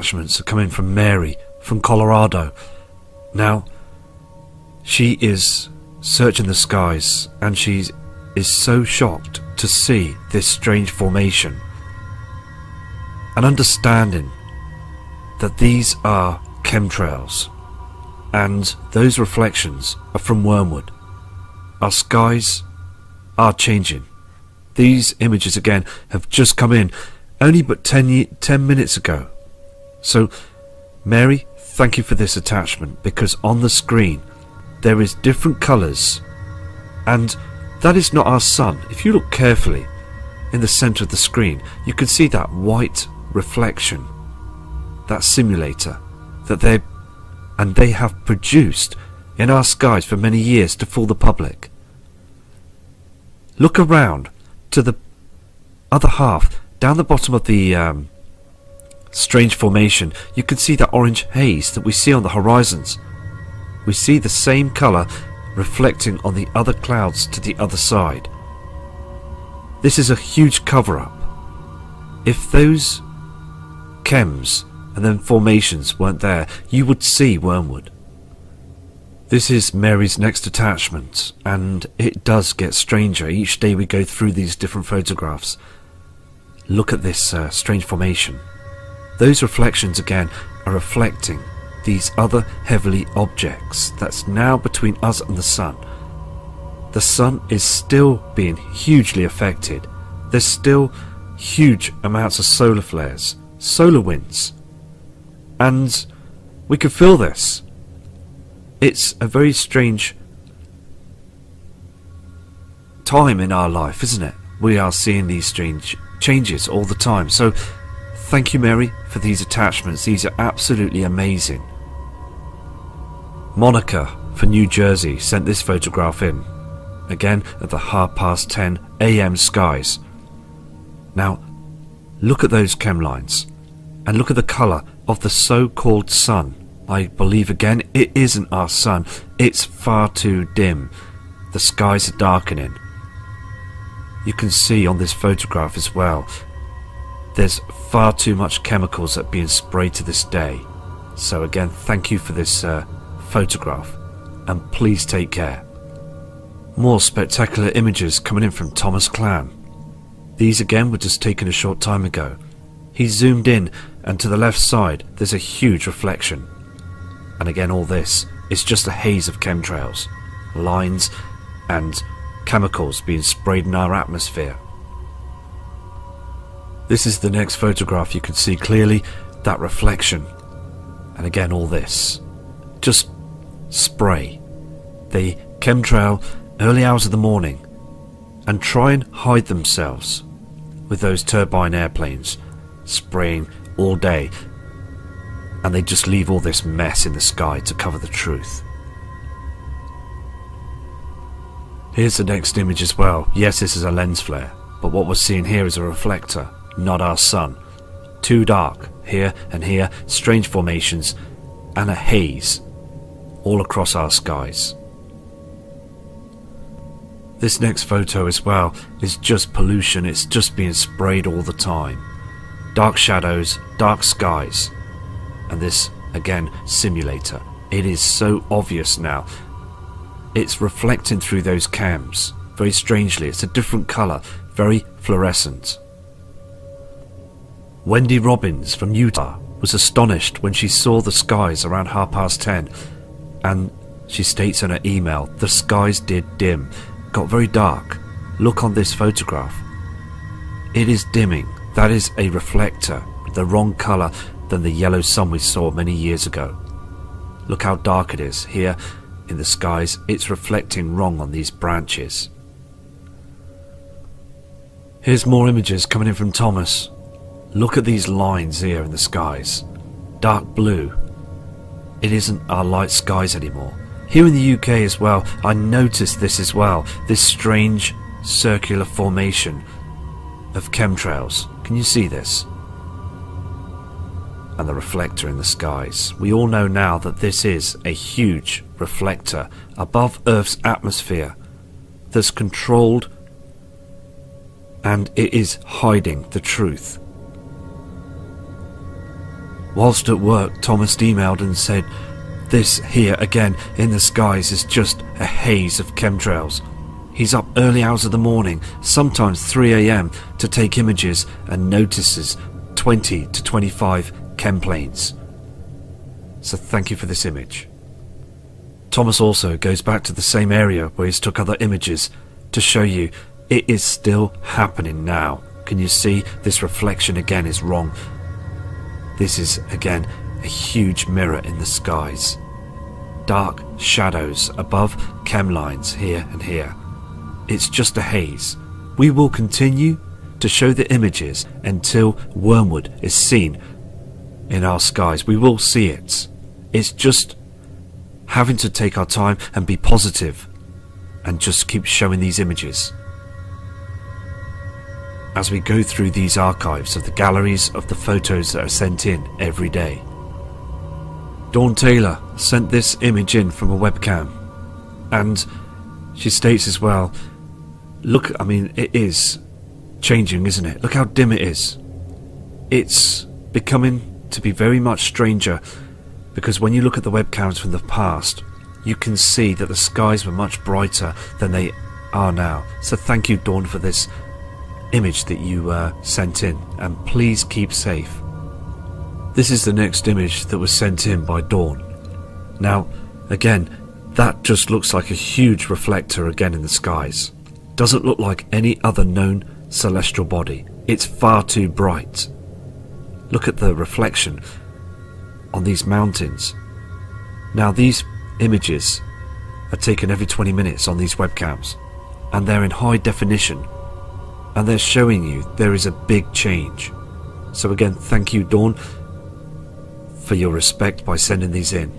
attachments are coming from Mary from Colorado. Now, she is searching the skies and she is so shocked to see this strange formation and understanding that these are chemtrails and those reflections are from wormwood. Our skies are changing. These images again have just come in only but 10 minutes ago. So Mary, thank you for this attachment, because on the screen there is different colours, and that is not our sun. If you look carefully in the centre of the screen, you can see that white reflection, that simulator that they have produced in our skies for many years to fool the public. Look around to the other half, down the bottom of the strange formation. You can see that orange haze that we see on the horizons. We see the same colour reflecting on the other clouds to the other side. This is a huge cover-up. If those chems and then formations weren't there, you would see wormwood. This is Mary's next attachment, and it does get stranger each day we go through these different photographs. Look at this strange formation. Those reflections again are reflecting these other heavenly objects that's now between us and the sun. The sun is still being hugely affected. There's still huge amounts of solar flares, solar winds, and we can feel this. It's a very strange time in our life, isn't it? We are seeing these strange changes all the time. So thank you, Mary, for these attachments. These are absolutely amazing. Monica from New Jersey sent this photograph in, again at the 10:30 AM skies. Now look at those chem lines and look at the colour of the so-called sun. I believe again it isn't our sun. It's far too dim. The skies are darkening. You can see on this photograph as well, there's far too much chemicals that are being sprayed to this day. So again, thank you for this photograph, and please take care. More spectacular images coming in from Thomas Clan. These again were just taken a short time ago. He zoomed in, and to the left side there's a huge reflection. And again, all this is just a haze of chemtrails, lines and chemicals being sprayed in our atmosphere. This is the next photograph. You can see clearly that reflection. And again, all this just spray the chemtrail early hours of the morning and try and hide themselves with those turbine airplanes spraying all day, and they just leave all this mess in the sky to cover the truth. Here's the next image as well. Yes, this is a lens flare, but what we're seeing here is a reflector, not our sun. Too dark here and here, strange formations and a haze all across our skies. This next photo as well is just pollution. It's just being sprayed all the time. Dark shadows, dark skies. And this, again, simulator. It is so obvious now. It's reflecting through those cams. Very strangely, it's a different colour, very fluorescent. Wendy Robbins from Utah was astonished when she saw the skies around 10:30, and she states in her email, the skies did dim, got very dark. Look on this photograph. It is dimming. That is a reflector with the wrong colour than the yellow sun we saw many years ago. Look how dark it is here in the skies. It's reflecting wrong on these branches. Here's more images coming in from Thomas. Look at these lines here in the skies. Dark blue. It isn't our light skies anymore. Here in the UK as well, I noticed this as well. This strange circular formation of chemtrails. Can you see this? And the reflector in the skies. We all know now that this is a huge reflector above Earth's atmosphere that's controlled, and it is hiding the truth. Whilst at work, Thomas emailed and said, "This here again in the skies is just a haze of chemtrails." He's up early hours of the morning, sometimes 3 AM, to take images and notices 20 to 25 chemplanes. So thank you for this image. Thomas also goes back to the same area where he's took other images to show you it is still happening now. Can you see this reflection again is wrong? This is again a huge mirror in the skies. Dark shadows above chem lines here and here. It's just a haze. We will continue to show the images until wormwood is seen in our skies. We will see it. It's just having to take our time and be positive and just keep showing these images. As we go through these archives of the galleries of the photos that are sent in every day. Dawn Taylor sent this image in from a webcam, and she states as well, look, I mean, it is changing, isn't it? Look how dim it is. It's becoming to be very much stranger, because when you look at the webcams from the past, you can see that the skies were much brighter than they are now. So thank you, Dawn, for this image that you sent in, and please keep safe. This is the next image that was sent in by Dawn. Now, again, that just looks like a huge reflector again in the skies. Doesn't look like any other known celestial body. It's far too bright. Look at the reflection on these mountains. Now, these images are taken every 20 minutes on these webcams, and they're in high definition, and they're showing you there is a big change. So again, thank you, Dawn, for your respect by sending these in.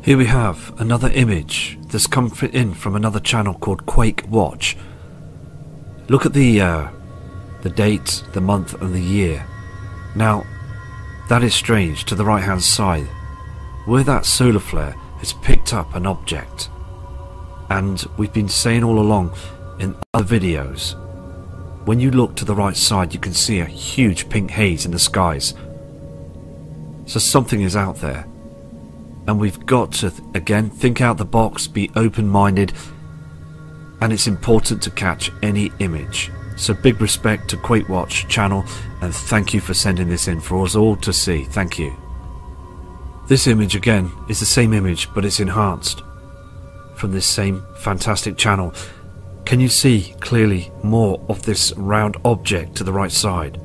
Here we have another image that's come in from another channel called Quake Watch. Look at the date, the month and the year. Now, that is strange. To the right hand side, where that solar flare has picked up an object, and we've been saying all along in other videos, when you look to the right side you can see a huge pink haze in the skies. So something is out there, and we've got to again think out the box, be open-minded, and it's important to catch any image. So big respect to Quake Watch channel, and thank you for sending this in for us all to see. Thank you. This image again is the same image, but it's enhanced from this same fantastic channel. Can you see clearly more of this round object to the right side?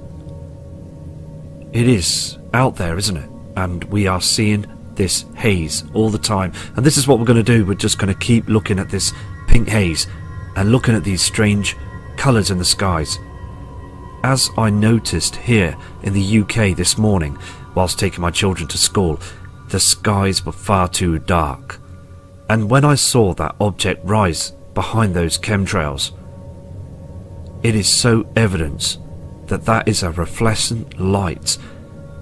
It is out there, isn't it? And we are seeing this haze all the time, and this is what we're going to do. We're just going to keep looking at this pink haze and looking at these strange colours in the skies. As I noticed here in the UK this morning whilst taking my children to school, the skies were far too dark, and when I saw that object rise behind those chemtrails, it is so evident that that is a reflectant light,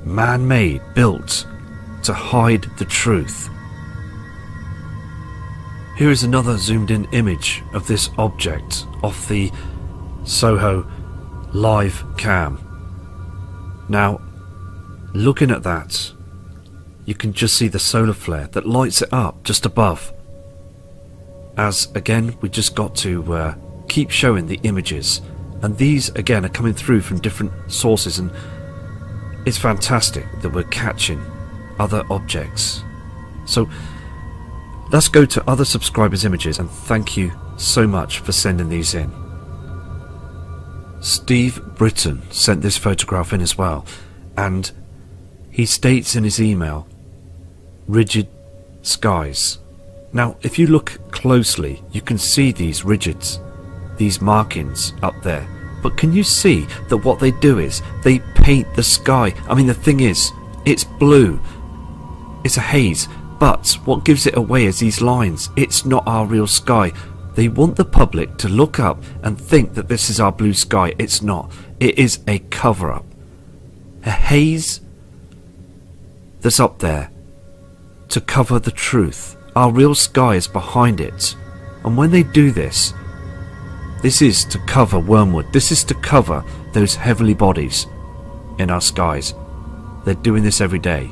man-made, built to hide the truth. Here is another zoomed in image of this object off the Soho live cam. Now, looking at that, you can just see the solar flare that lights it up just above. As again, we just got to keep showing the images, and these again are coming through from different sources, and it's fantastic that we're catching other objects. So let's go to other subscribers' images, and thank you so much for sending these in. Steve Britton sent this photograph in as well, and he states in his email, rigid skies. Now, if you look closely, you can see these rigids, these markings up there. But can you see that what they do is they paint the sky? I mean, the thing is, it's blue. It's a haze. But what gives it away is these lines. It's not our real sky. They want the public to look up and think that this is our blue sky. It's not. It is a cover-up. A haze that's up there to cover the truth. Our real sky is behind it. And when they do this, this is to cover wormwood. This is to cover those heavenly bodies in our skies. They're doing this every day.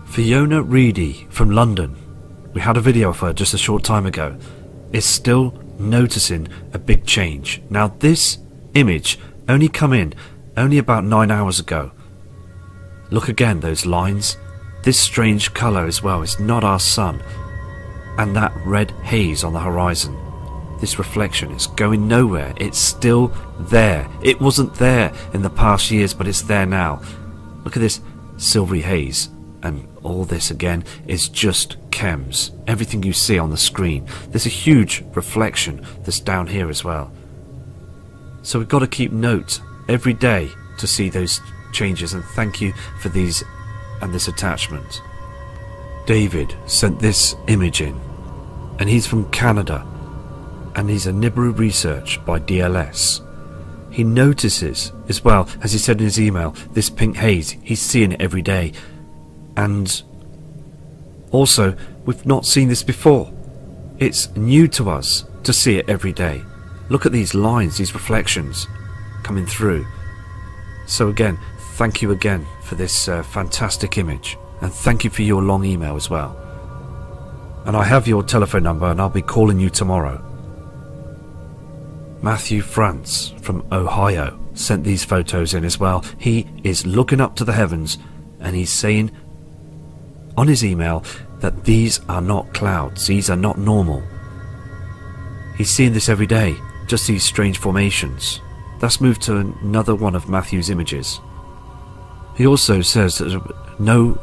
Fiona Reedy from London, we had a video of her just a short time ago, is still noticing a big change. Now this image only come in only about 9 hours ago. Look again, those lines, this strange colour as well, it's not our sun, and that red haze on the horizon. This reflection is going nowhere. It's still there. It wasn't there in the past years, but it's there now. Look at this silvery haze, and all this again is just chems. Everything you see on the screen. There's a huge reflection that's down here as well. So we've got to keep note every day to see those changes, and thank you for these and this attachment. David sent this image in, and he's from Canada, and he's a Nibiru research by DLS. He notices as well, as he said in his email, this pink haze. He's seeing it every day, and also we've not seen this before. It's new to us to see it every day. Look at these lines, these reflections coming through. So again, thank you again for this fantastic image, and thank you for your long email as well. And I have your telephone number, and I'll be calling you tomorrow. Matthew France from Ohio sent these photos in as well. He is looking up to the heavens, and he's saying on his email that these are not clouds, these are not normal. He's seeing this every day, just these strange formations. Let's move to another one of Matthew's images. He also says that there's no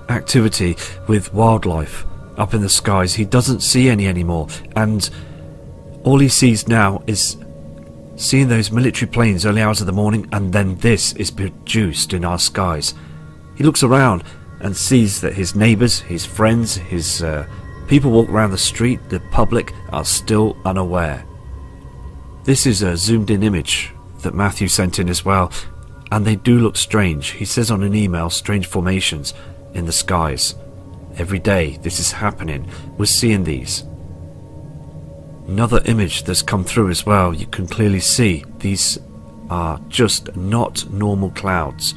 activity with wildlife up in the skies. He doesn't see any anymore, and all he sees now is seeing those military planes early hours of the morning, and then this is produced in our skies. He looks around and sees that his neighbours, his friends, his people walk around the street, the public are still unaware. This is a zoomed in image that Matthew sent in as well, and they do look strange. He says on an email, strange formations in the skies. Every day this is happening. We're seeing these. Another image that's come through as well, you can clearly see these are just not normal clouds.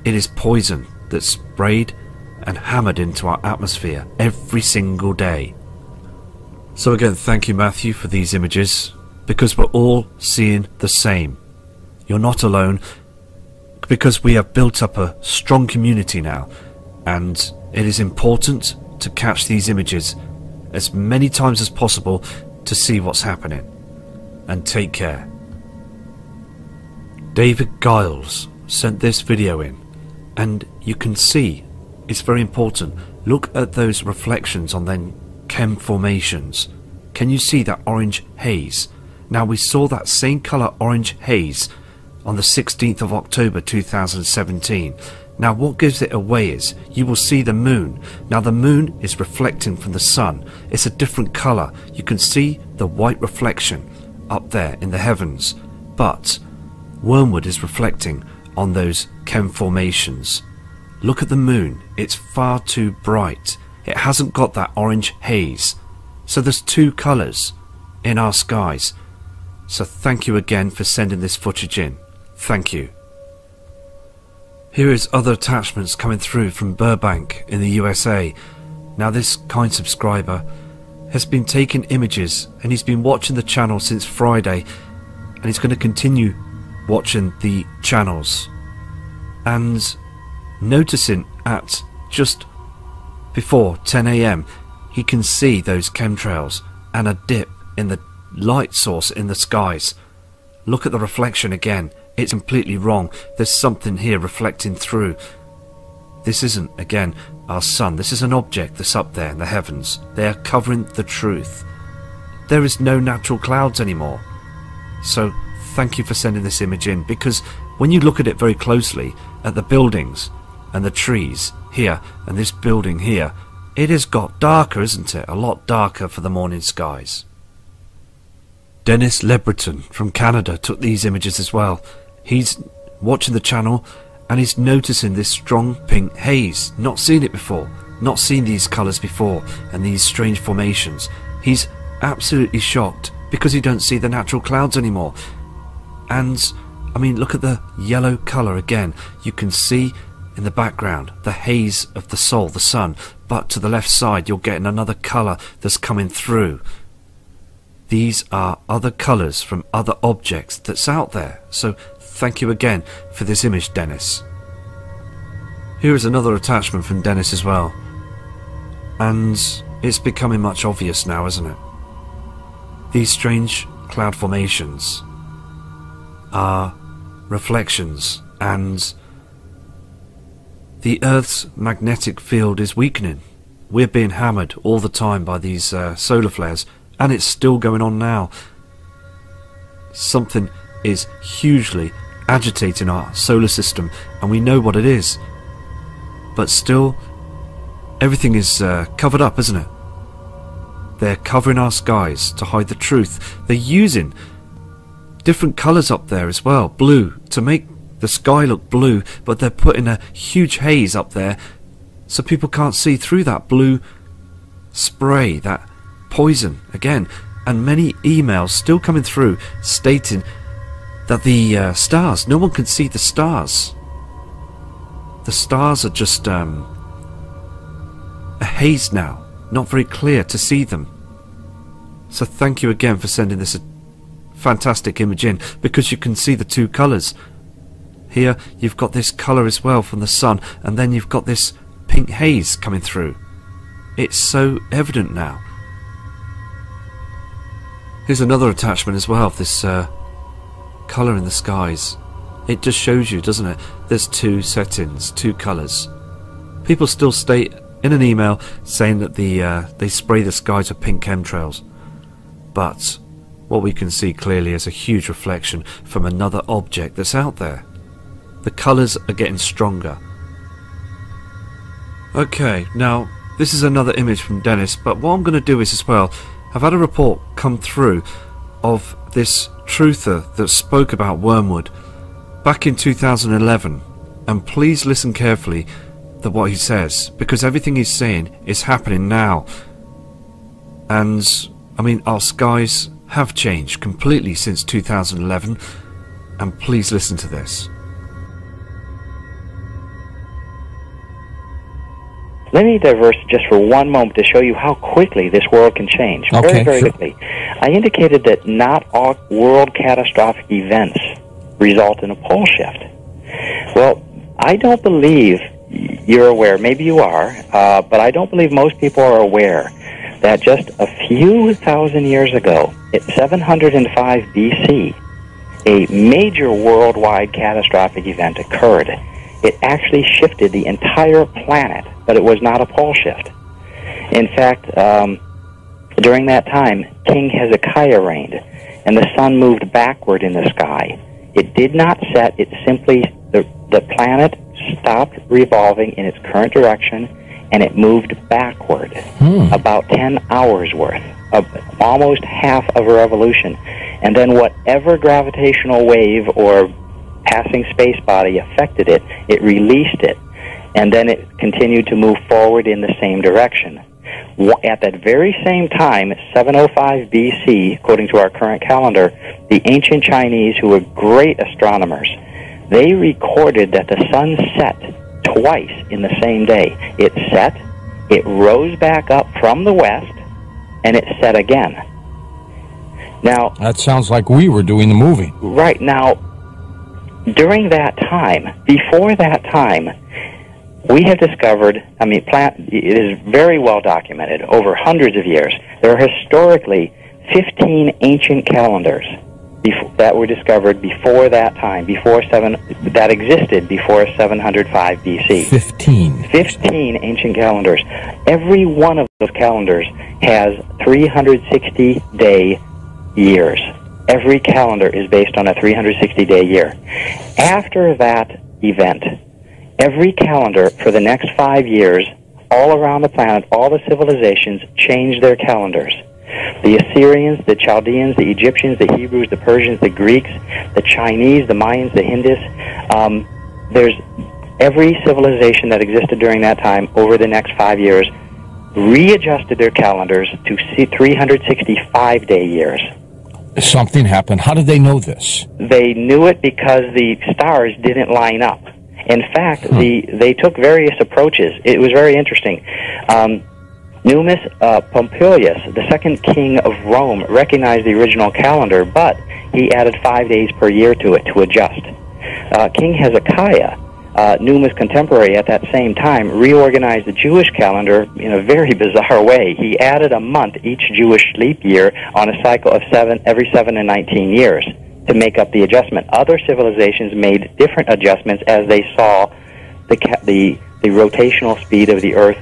It is poison that's sprayed and hammered into our atmosphere every single day. So again, thank you Matthew for these images, because we're all seeing the same. You're not alone, because we have built up a strong community now, and it is important to catch these images as many times as possible to see what's happening. And take care. David Giles sent this video in, and you can see it's very important. Look at those reflections on them chem formations. Can you see that orange haze? Now we saw that same colour orange haze on the 16th of October 2017. Now what gives it away is you will see the moon. Now the moon is reflecting from the sun. It's a different colour. You can see the white reflection up there in the heavens. But wormwood is reflecting on those chem formations. Look at the moon. It's far too bright. It hasn't got that orange haze. So there's two colours in our skies. So thank you again for sending this footage in. Thank you. Here is other attachments coming through from Burbank in the USA. Now this kind subscriber has been taking images, and he's been watching the channel since Friday, and he's going to continue watching the channels. And noticing at just before 10 AM he can see those chemtrails and a dip in the light source in the skies. Look at the reflection again. It's completely wrong. There's something here reflecting through. This isn't, again, our sun. This is an object that's up there in the heavens. They are covering the truth. There is no natural clouds anymore. So thank you for sending this image in, because when you look at it very closely, at the buildings and the trees here and this building here, it has got darker, isn't it? A lot darker for the morning skies. Dennis Lebreton from Canada took these images as well. He's watching the channel and he's noticing this strong pink haze. Not seen it before. Not seen these colours before and these strange formations. He's absolutely shocked because he don't see the natural clouds anymore. And I mean, look at the yellow colour again. You can see in the background the haze of the Sol, the sun, but to the left side you're getting another colour that's coming through. These are other colours from other objects that's out there. So thank you again for this image, Dennis. Here is another attachment from Dennis as well. And it's becoming much obvious now, isn't it? These strange cloud formations are reflections, and the Earth's magnetic field is weakening. We're being hammered all the time by these solar flares, and it's still going on now. Something is hugely agitating our solar system, and we know what it is. But still, everything is covered up, isn't it? They're covering our skies to hide the truth. They're using different colours up there as well, blue, to make the sky look blue, but they're putting a huge haze up there so people can't see through that blue spray, that poison again. And many emails still coming through stating that the stars, no one can see the stars. The stars are just a haze now, not very clear to see them. So thank you again for sending this fantastic image in, because you can see the two colours. Here you've got this colour as well from the sun, and then you've got this pink haze coming through. It's so evident now. Here's another attachment as well of this colour in the skies. It just shows you, doesn't it? There's two settings, two colours. People still state in an email saying that they spray the skies with pink chemtrails. But what we can see clearly is a huge reflection from another object that's out there. The colours are getting stronger. Okay, now this is another image from Dennis, but what I'm going to do is as well, I've had a report come through of this truther that spoke about wormwood back in 2011, and please listen carefully to what he says, because everything he's saying is happening now. And I mean, our skies have changed completely since 2011, and please listen to this. Let me diverse just for one moment to show you how quickly this world can change. Okay, very sure. quickly. I indicated that not all world catastrophic events result in a pole shift. Well, I don't believe you're aware, maybe you are, but I don't believe most people are aware that just a few thousand years ago, at 705 BC, a major worldwide catastrophic event occurred. It actually shifted the entire planet, but it was not a pole shift. In fact, during that time, King Hezekiah reigned, and the sun moved backward in the sky. It did not set, it simply, the planet stopped revolving in its current direction, and it moved backward, about 10 hours worth, of almost half of a revolution. And then whatever gravitational wave or passing space body affected it, it released it, and then it continued to move forward in the same direction. At that very same time, 705 BC, according to our current calendar, the ancient Chinese, who were great astronomers, they recorded that the sun set twice in the same day. It set, it rose back up from the west, and it set again. Now, That sounds like we were doing the moving. right now, during that time, before that time, we have discovered, I mean, it is very well documented over hundreds of years. There are historically 15 ancient calendars that were discovered before that time, that existed before 705 BC. 15 ancient calendars. Every one of those calendars has 360-day years. Every calendar is based on a 360-day year. After that event, every calendar for the next 5 years, all around the planet, all the civilizations changed their calendars. The Assyrians, the Chaldeans, the Egyptians, the Hebrews, the Persians, the Greeks, the Chinese, the Mayans, the Hindus. There's every civilization that existed during that time over the next 5 years readjusted their calendars to 365-day years. Something happened. How did they know this? They knew it because the stars didn't line up. In fact, they took various approaches. It was very interesting. Numus Pompilius, the second king of Rome, recognized the original calendar, but he added 5 days per year to it to adjust. King Hezekiah, Numa's contemporary at that same time, reorganized the Jewish calendar in a very bizarre way. He added a month each Jewish leap year on a cycle of every 7 and 19 years to make up the adjustment. Other civilizations made different adjustments as they saw the rotational speed of the Earth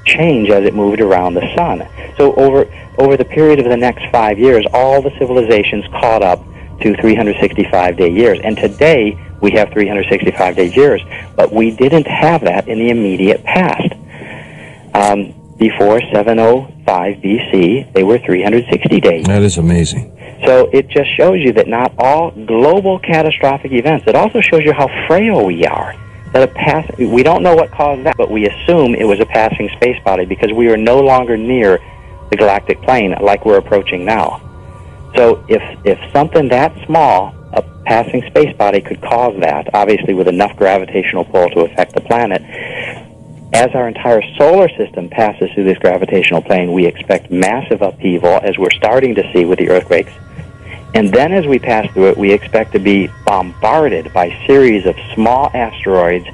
change as it moved around the sun. So over the period of the next 5 years, all the civilizations caught up to 365-day years. And today, we have 365-day years, but we didn't have that in the immediate past. Before 705 BC, they were 360 days. That is amazing. So it just shows you that not all global catastrophic events, it also shows you how frail we are. That we don't know what caused that, but we assume it was a passing space body because we are no longer near the galactic plane like we're approaching now. So if something that small, a passing space body, could cause that, obviously with enough gravitational pull to affect the planet, as our entire solar system passes through this gravitational plane, we expect massive upheaval, as we're starting to see with the earthquakes. And then as we pass through it, we expect to be bombarded by a series of small asteroids,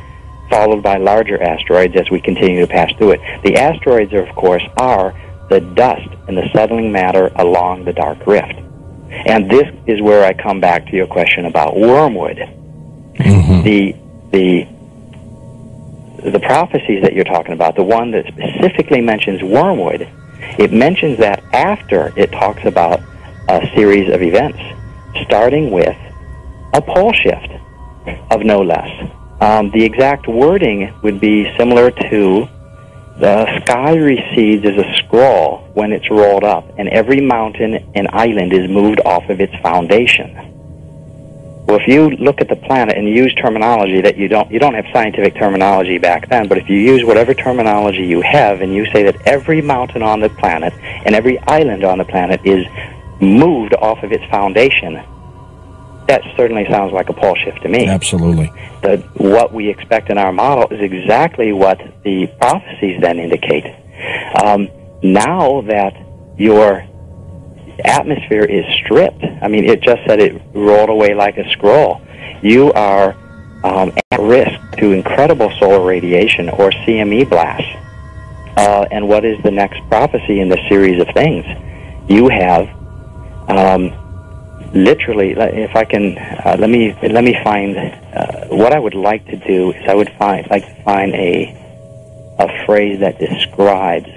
followed by larger asteroids as we continue to pass through it. The asteroids, of course, are the dust and the settling matter along the dark rift. And this is where I come back to your question about wormwood. Mm-hmm. The prophecies that you're talking about, the one that specifically mentions wormwood, it mentions that after it talks about a series of events, starting with a pole shift of no less. The exact wording would be similar to the sky recedes as a scroll when it's rolled up, and every mountain and island is moved off of its foundation. Well, if you look at the planet and use terminology that you don't have scientific terminology back then, but if you use whatever terminology you have and you say that every mountain on the planet and every island on the planet is moved off of its foundation, that certainly sounds like a pole shift to me. Absolutely. What we expect in our model is exactly what the prophecies then indicate. Now that your atmosphere is stripped, I mean, it just said it rolled away like a scroll, you are at risk to incredible solar radiation or CME blasts. And what is the next prophecy in this series of things? You have literally, if I can, let me find what I would like to do is I would like to find a phrase that describes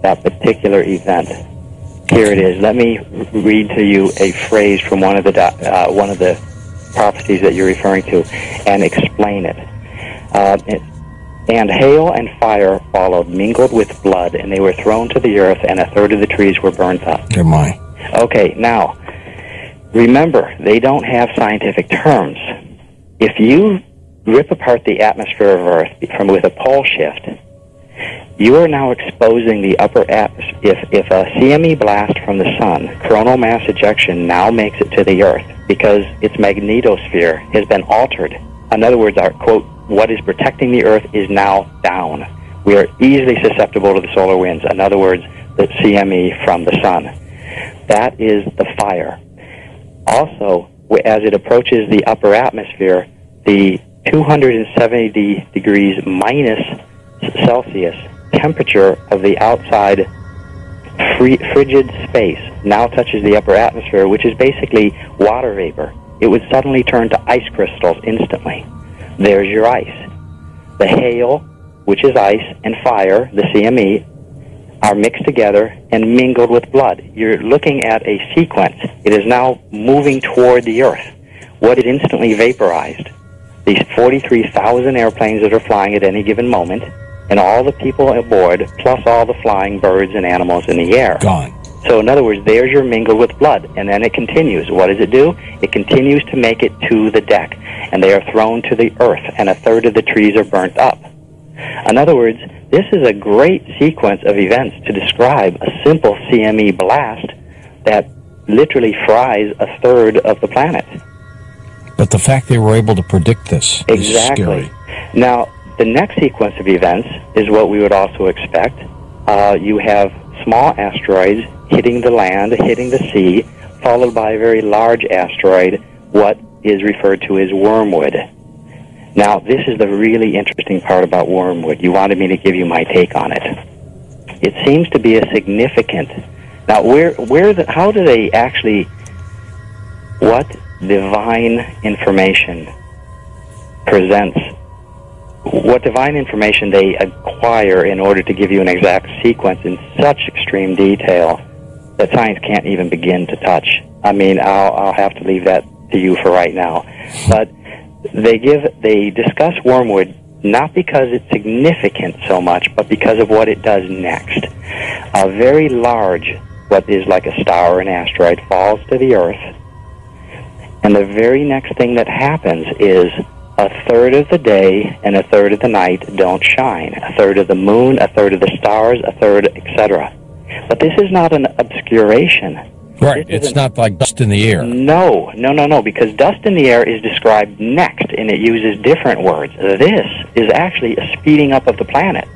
that particular event. Here it is. Let me read to you a phrase from one of the prophecies that you're referring to, and explain it. And hail and fire followed, mingled with blood, and they were thrown to the earth, and a third of the trees were burnt up. Good my. Okay, now, remember, they don't have scientific terms. If you rip apart the atmosphere of Earth with a pole shift, you are now exposing the upper atmosphere. If a CME blast from the sun, coronal mass ejection, now makes it to the Earth because its magnetosphere has been altered. In other words, our quote, what is protecting the Earth is now down. We are easily susceptible to the solar winds. In other words, the CME from the sun. That is the fire. Also, as it approaches the upper atmosphere, the 270 degrees minus Celsius temperature of the outside frigid space now touches the upper atmosphere, which is basically water vapor. It would suddenly turn to ice crystals instantly. There's your ice. The hail, which is ice, and fire, the CME, are mixed together and mingled with blood. You're looking at a sequence. It is now moving toward the Earth. What it instantly vaporized, these 43,000 airplanes that are flying at any given moment, and all the people aboard, plus all the flying birds and animals in the air. Gone. So in other words, there's your mingled with blood, and then it continues. What does it do? It continues to make it to the deck, and they are thrown to the Earth, and a third of the trees are burnt up. In other words, this is a great sequence of events to describe a simple CME blast that literally fries a third of the planet. But the fact they were able to predict this is Exactly. scary. Now, the next sequence of events is what we would also expect. You have small asteroids hitting the land, hitting the sea, followed by a very large asteroid, what is referred to as wormwood. Now, this is the really interesting part about wormwood. You wanted me to give you my take on it. It seems to be a significant. Now, how do they actually, what divine information presents, what divine information they acquire in order to give you an exact sequence in such extreme detail that science can't even begin to touch. I mean, I'll have to leave that to you for right now. But they discuss wormwood not because it's significant so much, but because of what it does next. A very large, what is like a star or an asteroid, falls to the Earth, and the very next thing that happens is a third of the day and a third of the night don't shine. A third of the moon, a third of the stars, a third, etc. But this is not an obscuration. Right, it's not like dust in the air. No, because dust in the air is described next, and it uses different words. This is actually a speeding up of the planet.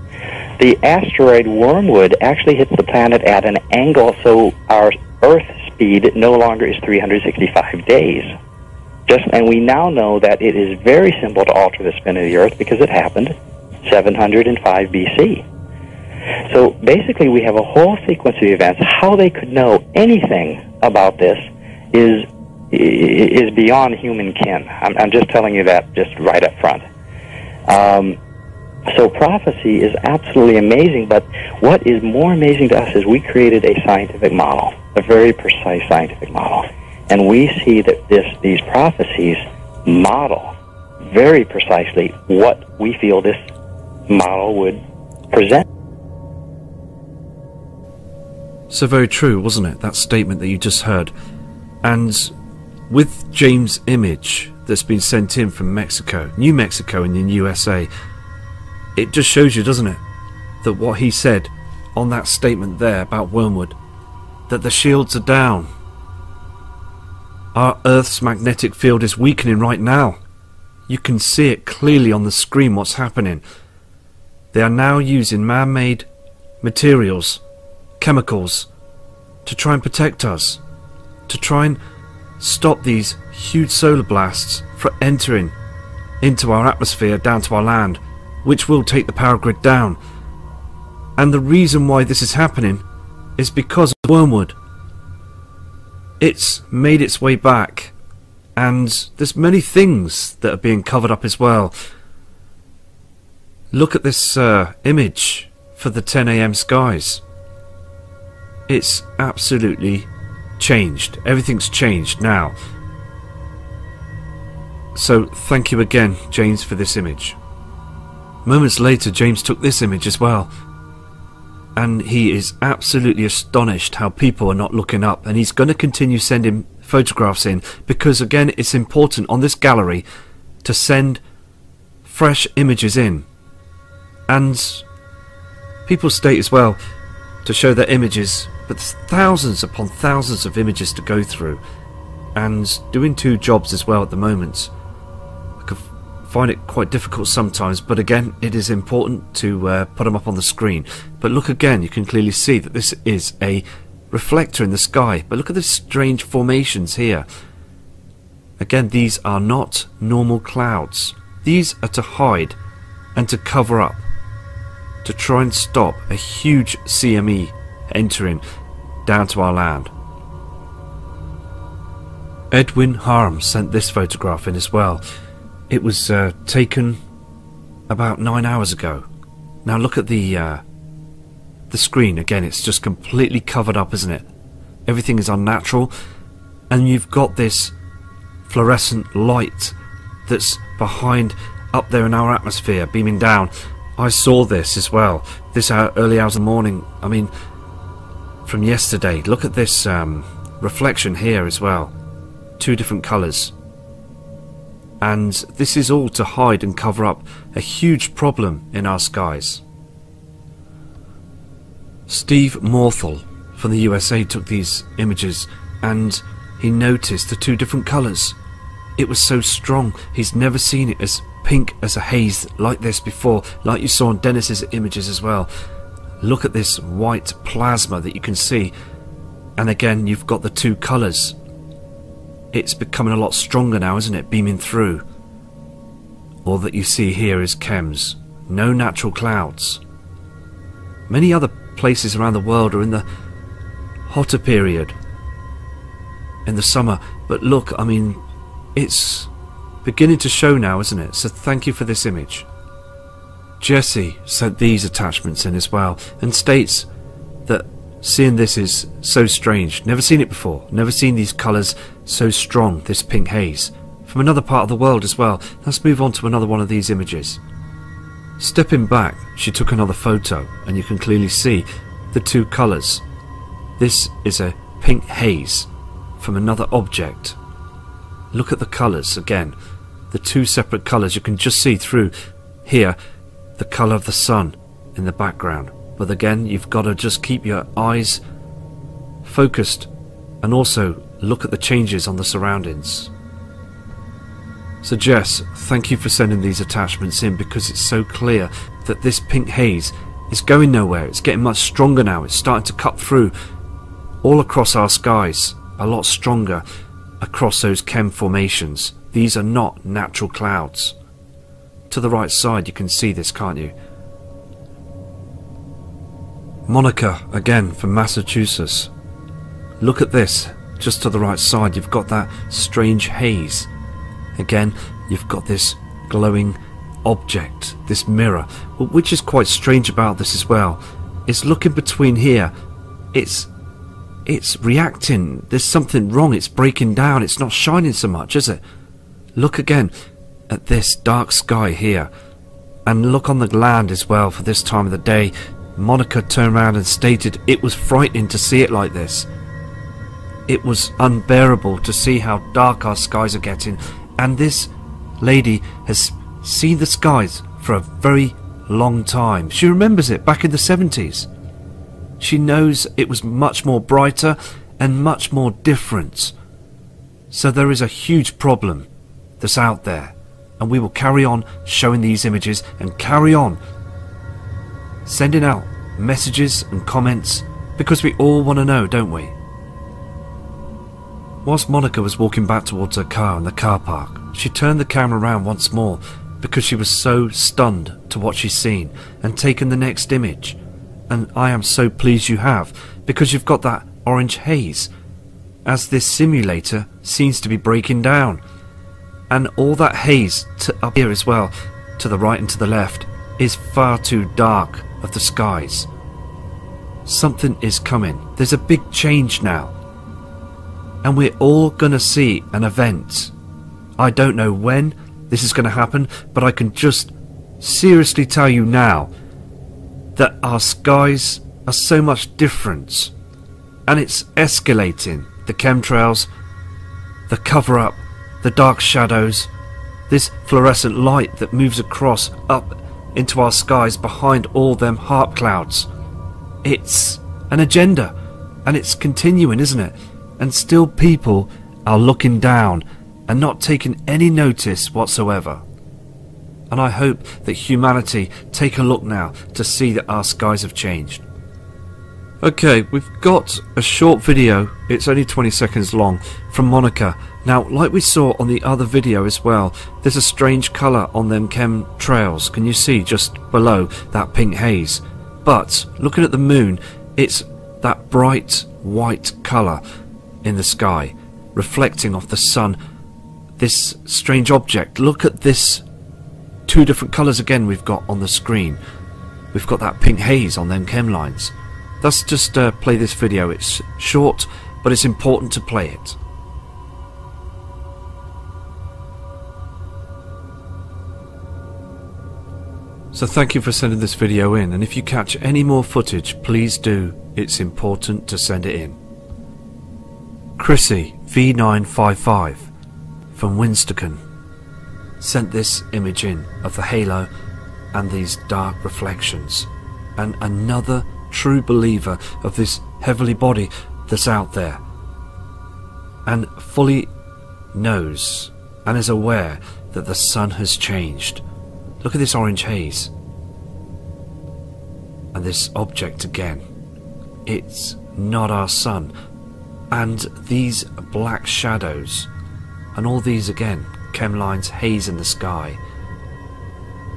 The asteroid wormwood actually hits the planet at an angle, so our Earth speed no longer is 365 days. And we now know that it is very simple to alter the spin of the Earth because it happened 705 BC. So basically we have a whole sequence of events. How they could know anything about this is beyond human ken. I'm just telling you that just right up front. So prophecy is absolutely amazing, but what is more amazing to us is we created a scientific model, a very precise scientific model. And we see that these prophecies model very precisely what we feel this model would present. So very true, wasn't it? That statement that you just heard. And with James' image that's been sent in from Mexico, New Mexico in the USA, it just shows you, doesn't it, that what he said on that statement there about wormwood, that the shields are down. Our Earth's magnetic field is weakening right now. You can see it clearly on the screen what's happening. They are now using man-made materials, chemicals, to try and protect us, to try and stop these huge solar blasts from entering into our atmosphere down to our land, which will take the power grid down. And the reason why this is happening is because of wormwood. It's made its way back, and there's many things that are being covered up as well. Look at this image for the 10 AM skies. It's absolutely changed. Everything's changed now. So thank you again, James, for this image. Moments later, James took this image as well, and he is absolutely astonished how people are not looking up, and he's going to continue sending photographs in, because again it's important on this gallery to send fresh images in, and people state as well to show their images, but there's thousands upon thousands of images to go through, and doing two jobs as well at the moment, I could find it quite difficult sometimes, but again it is important to put them up on the screen. But look again, you can clearly see that this is a reflector in the sky, but look at the strange formations here. Again, these are not normal clouds. These are to hide and to cover up, to try and stop a huge CME entering down to our land. Edwin Harms sent this photograph in as well. It was taken about 9 hours ago. Now look at the screen again. It's just completely covered up, isn't it? Everything is unnatural, and you've got this fluorescent light that's behind up there in our atmosphere beaming down. I saw this as well, this early hours of the morning, I mean from yesterday. Look at this reflection here as well, two different colours, and this is all to hide and cover up a huge problem in our skies. Steve Morthell from the USA took these images and he noticed the two different colours. It was so strong. He's never seen it as pink as a haze like this before, like you saw in Dennis's images as well. Look at this white plasma that you can see, and again you've got the two colours. It's becoming a lot stronger now, isn't it, beaming through. All that you see here is chems, no natural clouds. Many other places around the world are in the hotter period, in the summer, but look, I mean, it's beginning to show now, isn't it? So thank you for this image. Jesse sent these attachments in as well, and states that seeing this is so strange. Never seen it before. Never seen these colours so strong, this pink haze. From another part of the world as well. Let's move on to another one of these images. Stepping back, she took another photo, and you can clearly see the two colours. This is a pink haze from another object. Look at the colours again. The two separate colours. You can just see through here the colour of the sun in the background. But again, you've got to just keep your eyes focused and also look at the changes on the surroundings. So Jess, thank you for sending these attachments in, because it's so clear that this pink haze is going nowhere. It's getting much stronger now. It's starting to cut through all across our skies, a lot stronger across those chem formations. These are not natural clouds. To the right side you can see this, can't you? Monica, again from Massachusetts. Look at this, just to the right side you've got that strange haze. Again, you've got this glowing object, this mirror. But which is quite strange about this as well, is looking between here, it's reacting. There's something wrong. It's breaking down. It's not shining so much, is it? Look again at this dark sky here, and look on the land as well for this time of the day. Monica turned around and stated it was frightening to see it like this. It was unbearable to see how dark our skies are getting, and this lady has seen the skies for a very long time. She remembers it back in the 70s. She knows it was much more brighter and much more different. So there is a huge problem that's out there, and we will carry on showing these images and carry on sending out messages and comments, because we all want to know, don't we? Whilst Monica was walking back towards her car in the car park, she turned the camera around once more because she was so stunned to what she's seen, and taken the next image. And I am so pleased you have, because you've got that orange haze as this simulator seems to be breaking down, and all that haze up here as well, to the right and to the left, is far too dark of the skies. Something is coming. There's a big change now, and we're all gonna see an event. I don't know when this is gonna happen, but I can just seriously tell you now that our skies are so much different, and it's escalating. The chemtrails, the cover-up, the dark shadows, this fluorescent light that moves across up into our skies behind all them HAARP clouds. It's an agenda, and it's continuing, isn't it? And still people are looking down and not taking any notice whatsoever. And I hope that humanity take a look now to see that our skies have changed. Okay, we've got a short video, it's only 20 seconds long, from Monica. Now, like we saw on the other video as well, there's a strange colour on them chemtrails. Can you see just below that pink haze? But, looking at the moon, it's that bright white colour in the sky, reflecting off the sun. This strange object, look at this. Two different colours again we've got on the screen. We've got that pink haze on them chem lines. Let's just play this video. It's short, but it's important to play it. So thank you for sending this video in, and if you catch any more footage, please do. It's important to send it in. Chrissy V955 from Winstocken sent this image in of the halo and these dark reflections, and another true believer of this heavenly body that's out there. and fully knows and is aware that the sun has changed. Look at this orange haze. And this object again. It's not our sun. And these black shadows, and all these again, chem lines, haze in the sky.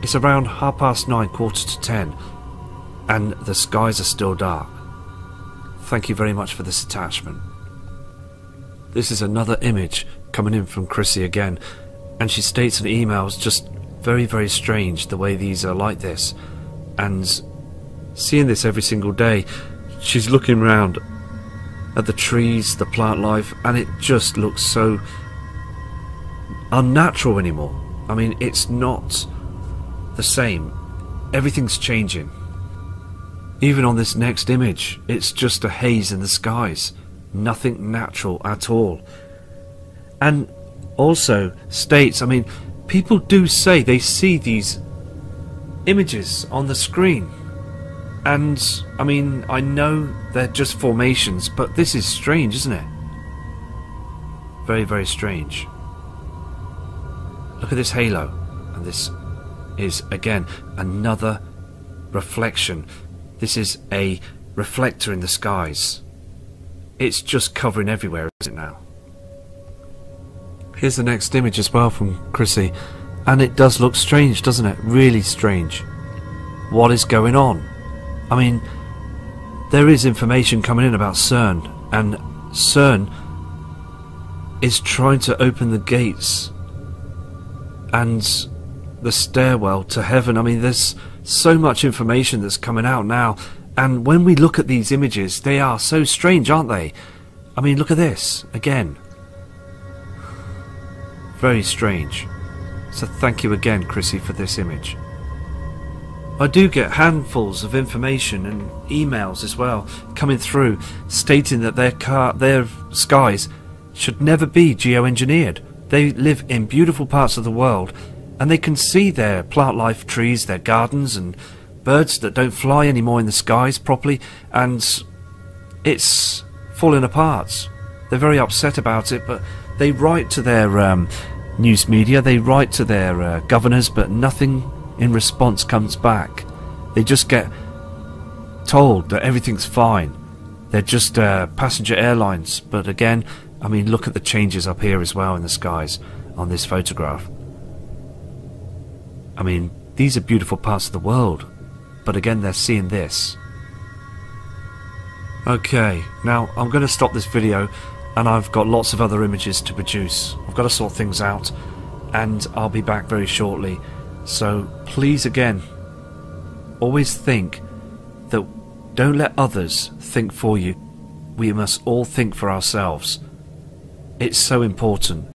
It's around 9:30, 9:45, and the skies are still dark. Thank you very much for this attachment. This is another image coming in from Chrissy again, and she states in the emails, just very, very strange the way these are like this, and seeing this every single day. She's looking around at the trees, the plant life, and it just looks so unnatural anymore. I mean, it's not the same. Everything's changing. Even on this next image, it's just a haze in the skies. Nothing natural at all. And also states, I mean, people do say they see these images on the screen. And, I mean, I know they're just formations, but this is strange, isn't it? Very, very strange. Look at this halo. And this is, again, another reflection. This is a reflector in the skies. It's just covering everywhere, isn't it now? Here's the next image as well from Chrissy. And it does look strange, doesn't it? Really strange. What is going on? I mean, there is information coming in about CERN, and CERN is trying to open the gates and the stairwell to heaven. I mean, there's so much information that's coming out now, and when we look at these images, they are so strange, aren't they? I mean, look at this again. Very strange. So thank you again, Chrissy, for this image. I do get handfuls of information and emails as well coming through stating that their skies should never be geoengineered. They live in beautiful parts of the world and they can see their plant life, trees, their gardens and birds that don't fly anymore in the skies properly, and it's falling apart. They're very upset about it, but they write to their news media, they write to their governors, but nothing in response comes back. They just get told that everything's fine. They're just passenger airlines. But again, I mean, look at the changes up here as well in the skies on this photograph. I mean, these are beautiful parts of the world, but again, they're seeing this. Okay, now I'm going to stop this video, and I've got lots of other images to produce. I've got to sort things out, and I'll be back very shortly. So please, again, always think that don't let others think for you. We must all think for ourselves. It's so important.